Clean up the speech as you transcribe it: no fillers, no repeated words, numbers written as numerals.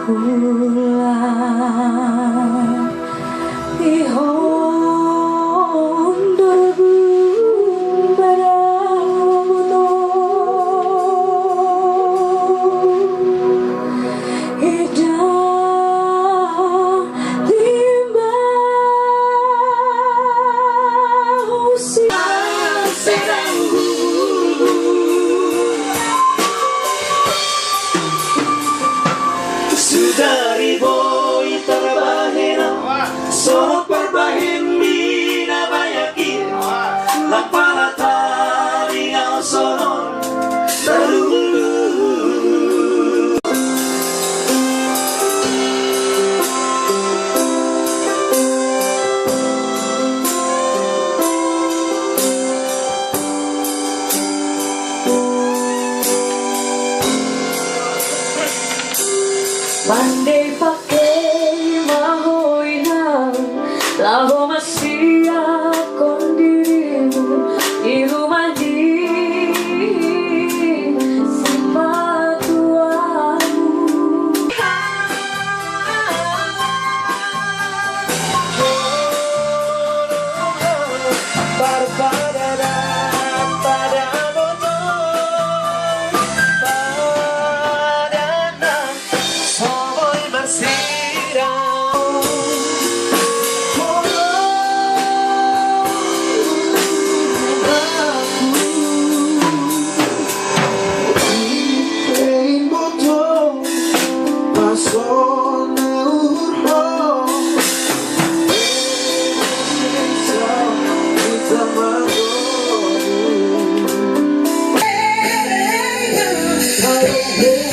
pulang ihon debu baramuno ida limbah usia seranggu sudah riboy terbahena sono perbahin mina bayakin lapala tali ngau sono terlulu Pandai pakai mahoina laho masih akon dirimu di rumah di sifat tuamu. Hey